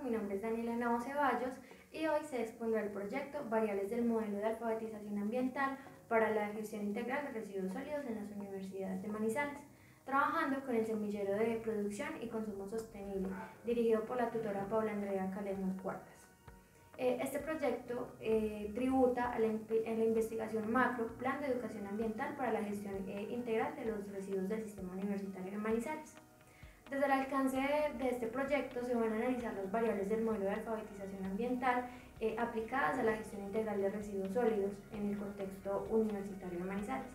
mi nombre es Daniela Navo Ceballos y hoy se expondrá el proyecto Variables del modelo de alfabetización ambiental para la gestión integral de residuos sólidos en las universidades de Manizales, trabajando con el semillero de producción y consumo sostenible, dirigido por la tutora Paula Andrea Calesmas Cuartas. Este proyecto tributa a la investigación macro, Plan de Educación Ambiental para la gestión integral de los residuos del sistema universitario de Manizales. Desde el alcance de este proyecto se van a analizar las variables del modelo de alfabetización ambiental aplicadas a la gestión integral de residuos sólidos en el contexto universitario de Manizales.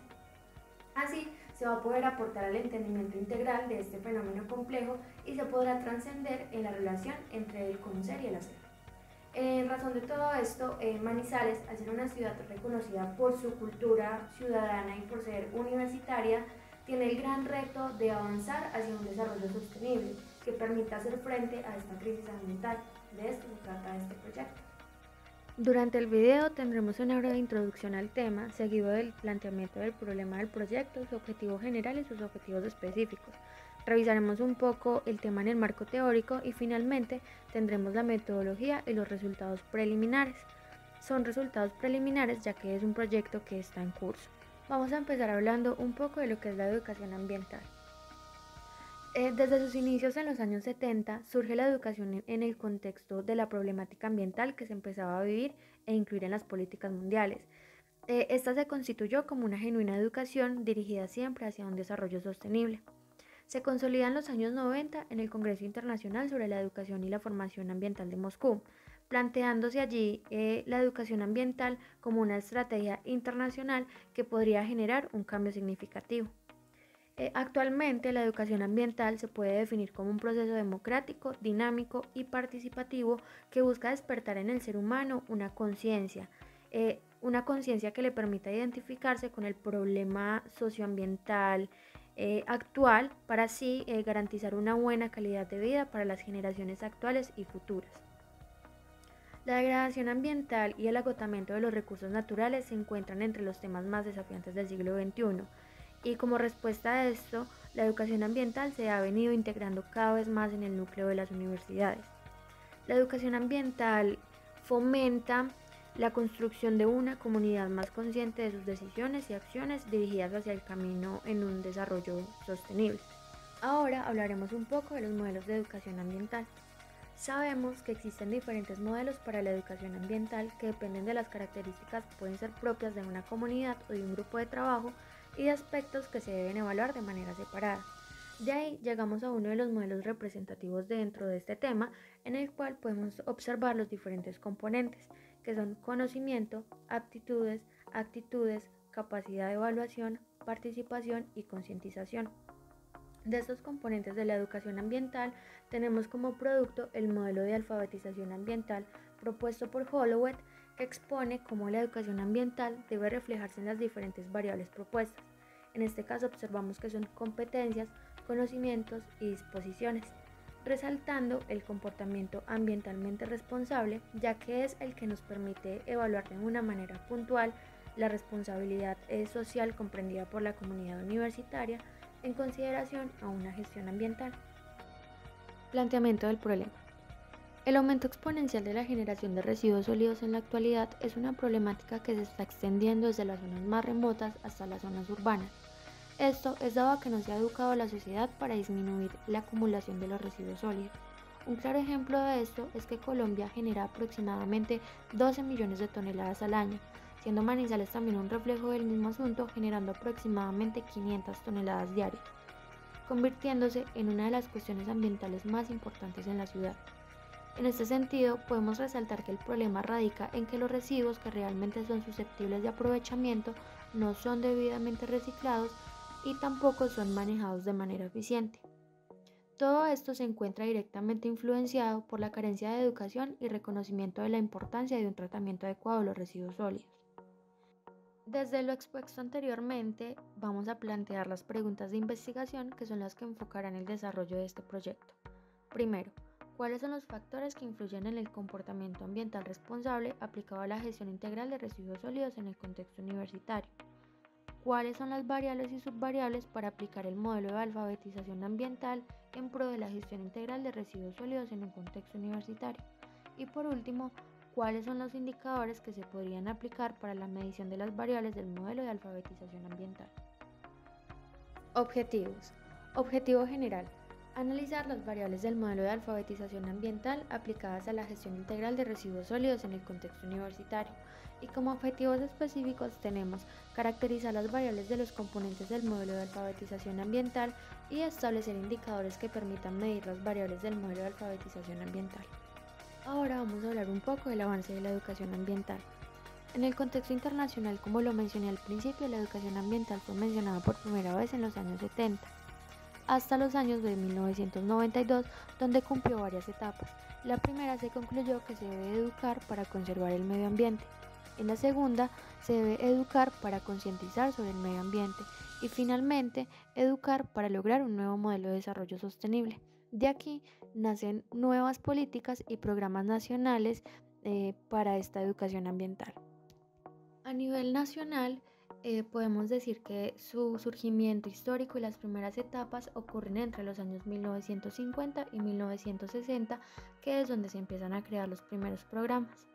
Así, se va a poder aportar al entendimiento integral de este fenómeno complejo y se podrá trascender en la relación entre el conocer y el hacer. En razón de todo esto, Manizales, al ser una ciudad reconocida por su cultura ciudadana y por ser universitaria, tiene el gran reto de avanzar hacia un desarrollo sostenible que permita hacer frente a esta crisis ambiental. De esto se trata este proyecto. Durante el video tendremos una breve introducción al tema, seguido del planteamiento del problema del proyecto, su objetivo general y sus objetivos específicos. Revisaremos un poco el tema en el marco teórico y finalmente tendremos la metodología y los resultados preliminares. Son resultados preliminares ya que es un proyecto que está en curso. Vamos a empezar hablando un poco de lo que es la educación ambiental. Desde sus inicios en los años 70 surge la educación en el contexto de la problemática ambiental que se empezaba a vivir e incluir en las políticas mundiales. Esta se constituyó como una genuina educación dirigida siempre hacia un desarrollo sostenible. Se consolida en los años 90 en el Congreso Internacional sobre la Educación y la Formación Ambiental de Moscú, planteándose allí la educación ambiental como una estrategia internacional que podría generar un cambio significativo. Actualmente la educación ambiental se puede definir como un proceso democrático, dinámico y participativo que busca despertar en el ser humano una conciencia que le permita identificarse con el problema socioambiental actual para así garantizar una buena calidad de vida para las generaciones actuales y futuras. La degradación ambiental y el agotamiento de los recursos naturales se encuentran entre los temas más desafiantes del siglo XXI y como respuesta a esto, la educación ambiental se ha venido integrando cada vez más en el núcleo de las universidades. La educación ambiental fomenta la construcción de una comunidad más consciente de sus decisiones y acciones dirigidas hacia el camino en un desarrollo sostenible. Ahora hablaremos un poco de los modelos de educación ambiental. Sabemos que existen diferentes modelos para la educación ambiental que dependen de las características que pueden ser propias de una comunidad o de un grupo de trabajo y de aspectos que se deben evaluar de manera separada. De ahí llegamos a uno de los modelos representativos dentro de este tema, en el cual podemos observar los diferentes componentes, que son conocimiento, aptitudes, actitudes, capacidad de evaluación, participación y concientización. De estos componentes de la educación ambiental tenemos como producto el modelo de alfabetización ambiental propuesto por Holloway, que expone cómo la educación ambiental debe reflejarse en las diferentes variables propuestas. En este caso observamos que son competencias, conocimientos y disposiciones, resaltando el comportamiento ambientalmente responsable, ya que es el que nos permite evaluar de una manera puntual la responsabilidad social comprendida por la comunidad universitaria en consideración a una gestión ambiental. Planteamiento del problema. El aumento exponencial de la generación de residuos sólidos en la actualidad es una problemática que se está extendiendo desde las zonas más remotas hasta las zonas urbanas. Esto es dado a que no se ha educado a la sociedad para disminuir la acumulación de los residuos sólidos. Un claro ejemplo de esto es que Colombia genera aproximadamente 12 millones de toneladas al año, siendo Manizales también un reflejo del mismo asunto, generando aproximadamente 500 toneladas diarias, convirtiéndose en una de las cuestiones ambientales más importantes en la ciudad. En este sentido, podemos resaltar que el problema radica en que los residuos que realmente son susceptibles de aprovechamiento no son debidamente reciclados y tampoco son manejados de manera eficiente. Todo esto se encuentra directamente influenciado por la carencia de educación y reconocimiento de la importancia de un tratamiento adecuado de los residuos sólidos. Desde lo expuesto anteriormente, vamos a plantear las preguntas de investigación que son las que enfocarán el desarrollo de este proyecto. Primero, ¿cuáles son los factores que influyen en el comportamiento ambiental responsable aplicado a la gestión integral de residuos sólidos en el contexto universitario? cuáles son las variables y subvariables para aplicar el modelo de alfabetización ambiental en pro de la gestión integral de residuos sólidos en un contexto universitario. Y por último, cuáles son los indicadores que se podrían aplicar para la medición de las variables del modelo de alfabetización ambiental. Objetivos. Objetivo general. Analizar las variables del modelo de alfabetización ambiental aplicadas a la gestión integral de residuos sólidos en el contexto universitario. Y como objetivos específicos tenemos caracterizar las variables de los componentes del modelo de alfabetización ambiental y establecer indicadores que permitan medir las variables del modelo de alfabetización ambiental. Ahora vamos a hablar un poco del avance de la educación ambiental. En el contexto internacional, como lo mencioné al principio, la educación ambiental fue mencionada por primera vez en los años 70. Hasta los años de 1992, donde cumplió varias etapas. La primera se concluyó que se debe educar para conservar el medio ambiente. En la segunda, se debe educar para concientizar sobre el medio ambiente. Y finalmente, educar para lograr un nuevo modelo de desarrollo sostenible. De aquí nacen nuevas políticas y programas nacionales para esta educación ambiental. A nivel nacional, podemos decir que su surgimiento histórico y las primeras etapas ocurren entre los años 1950 y 1960, que es donde se empiezan a crear los primeros programas.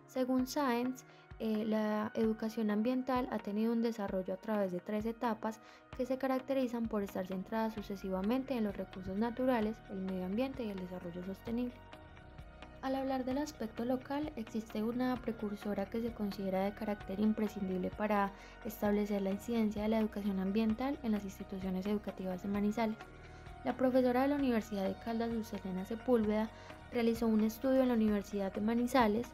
Según Science, la educación ambiental ha tenido un desarrollo a través de 3 etapas que se caracterizan por estar centradas sucesivamente en los recursos naturales, el medio ambiente y el desarrollo sostenible. Al hablar del aspecto local, existe una precursora que se considera de carácter imprescindible para establecer la incidencia de la educación ambiental en las instituciones educativas de Manizales. La profesora de la Universidad de Caldas, Luz Helena Sepúlveda, realizó un estudio en la Universidad de Manizales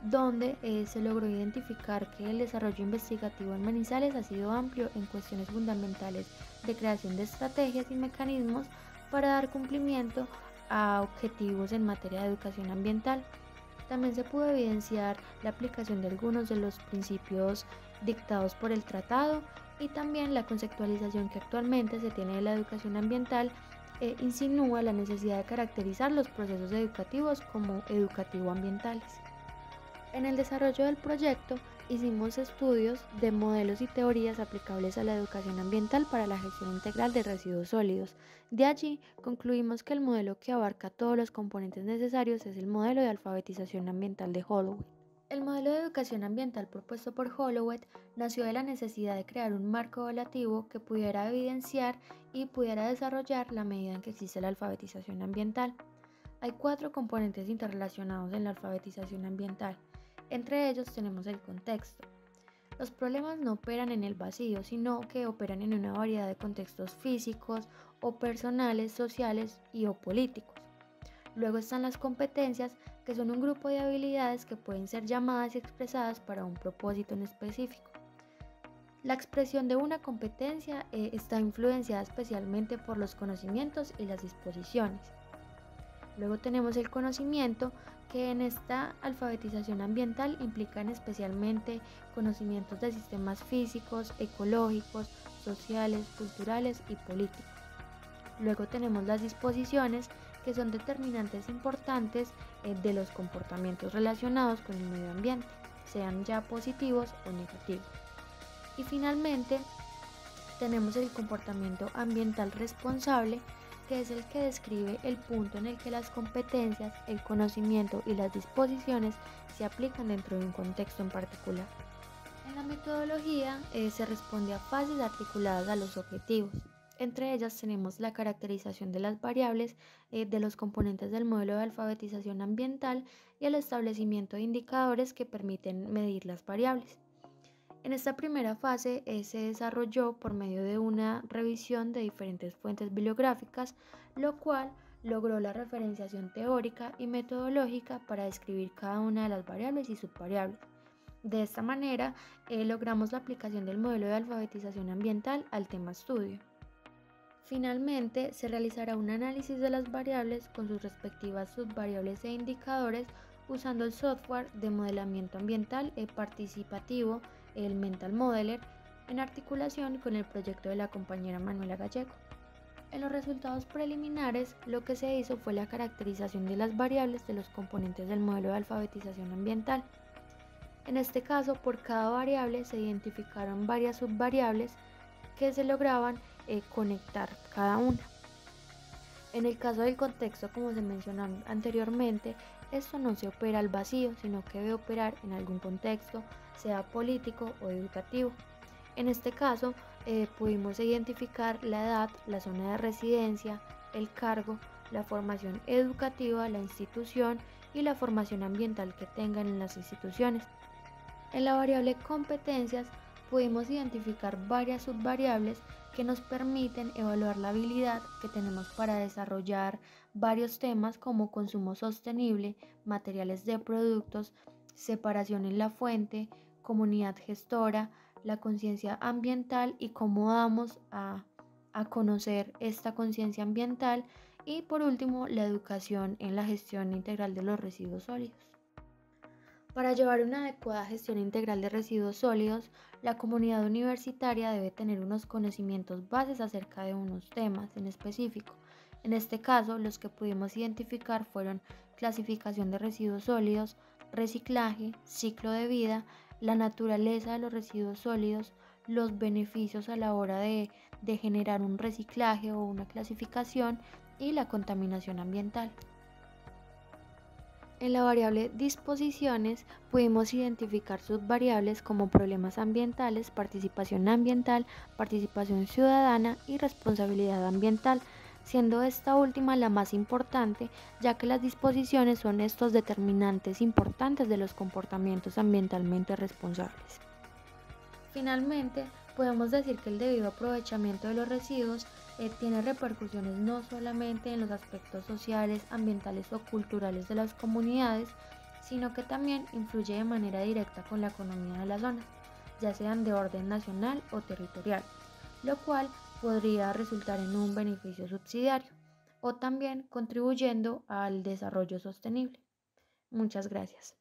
donde se logró identificar que el desarrollo investigativo en Manizales ha sido amplio en cuestiones fundamentales de creación de estrategias y mecanismos para dar cumplimiento a objetivos en materia de educación ambiental. También se pudo evidenciar la aplicación de algunos de los principios dictados por el tratado y también la conceptualización que actualmente se tiene de la educación ambiental insinúa la necesidad de caracterizar los procesos educativos como educativo-ambientales. En el desarrollo del proyecto hicimos estudios de modelos y teorías aplicables a la educación ambiental para la gestión integral de residuos sólidos. De allí concluimos que el modelo que abarca todos los componentes necesarios es el modelo de alfabetización ambiental de Holloway. El modelo de educación ambiental propuesto por Holloway nació de la necesidad de crear un marco evaluativo que pudiera evidenciar y pudiera desarrollar la medida en que existe la alfabetización ambiental. Hay 4 componentes interrelacionados en la alfabetización ambiental. Entre ellos tenemos el contexto. Los problemas no operan en el vacío, sino que operan en una variedad de contextos físicos o personales, sociales y o políticos. Luego están las competencias, que son un grupo de habilidades que pueden ser llamadas y expresadas para un propósito en específico. La expresión de una competencia está influenciada especialmente por los conocimientos y las disposiciones. Luego tenemos el conocimiento, que en esta alfabetización ambiental implican especialmente conocimientos de sistemas físicos, ecológicos, sociales, culturales y políticos. Luego tenemos las disposiciones, que son determinantes importantes de los comportamientos relacionados con el medio ambiente, sean ya positivos o negativos. Y finalmente tenemos el comportamiento ambiental responsable, que es el que describe el punto en el que las competencias, el conocimiento y las disposiciones se aplican dentro de un contexto en particular. En la metodología se responde a fases articuladas a los objetivos. Entre ellas tenemos la caracterización de las variables de los componentes del modelo de alfabetización ambiental y el establecimiento de indicadores que permiten medir las variables. En esta primera fase se desarrolló por medio de una revisión de diferentes fuentes bibliográficas, lo cual logró la referenciación teórica y metodológica para describir cada una de las variables y subvariables. De esta manera logramos la aplicación del modelo de alfabetización ambiental al tema estudio. Finalmente, se realizará un análisis de las variables con sus respectivas subvariables e indicadores usando el software de modelamiento ambiental participativo, el Mental Modeler, en articulación con el proyecto de la compañera Manuela Gallego. En los resultados preliminares, lo que se hizo fue la caracterización de las variables de los componentes del modelo de alfabetización ambiental. En este caso, por cada variable se identificaron varias subvariables que se lograban conectar cada una. En el caso del contexto, como se mencionó anteriormente, esto no se opera al vacío, sino que debe operar en algún contexto, sea político o educativo. En este caso, pudimos identificar la edad, la zona de residencia, el cargo, la formación educativa, la institución y la formación ambiental que tengan en las instituciones. En la variable competencias pudimos identificar varias subvariables que nos permiten evaluar la habilidad que tenemos para desarrollar varios temas como consumo sostenible, materiales de productos, separación en la fuente, comunidad gestora, la conciencia ambiental y cómo damos a conocer esta conciencia ambiental y por último la educación en la gestión integral de los residuos sólidos. Para llevar una adecuada gestión integral de residuos sólidos, la comunidad universitaria debe tener unos conocimientos bases acerca de unos temas en específico. En este caso, los que pudimos identificar fueron clasificación de residuos sólidos, reciclaje, ciclo de vida, la naturaleza de los residuos sólidos, los beneficios a la hora de generar un reciclaje o una clasificación y la contaminación ambiental. En la variable disposiciones pudimos identificar subvariables como problemas ambientales, participación ciudadana y responsabilidad ambiental, siendo esta última la más importante, ya que las disposiciones son estos determinantes importantes de los comportamientos ambientalmente responsables. Finalmente, podemos decir que el debido aprovechamiento de los residuos tiene repercusiones no solamente en los aspectos sociales, ambientales o culturales de las comunidades, sino que también influye de manera directa con la economía de la zona, ya sean de orden nacional o territorial, lo cual podría resultar en un beneficio subsidiario o también contribuyendo al desarrollo sostenible. Muchas gracias.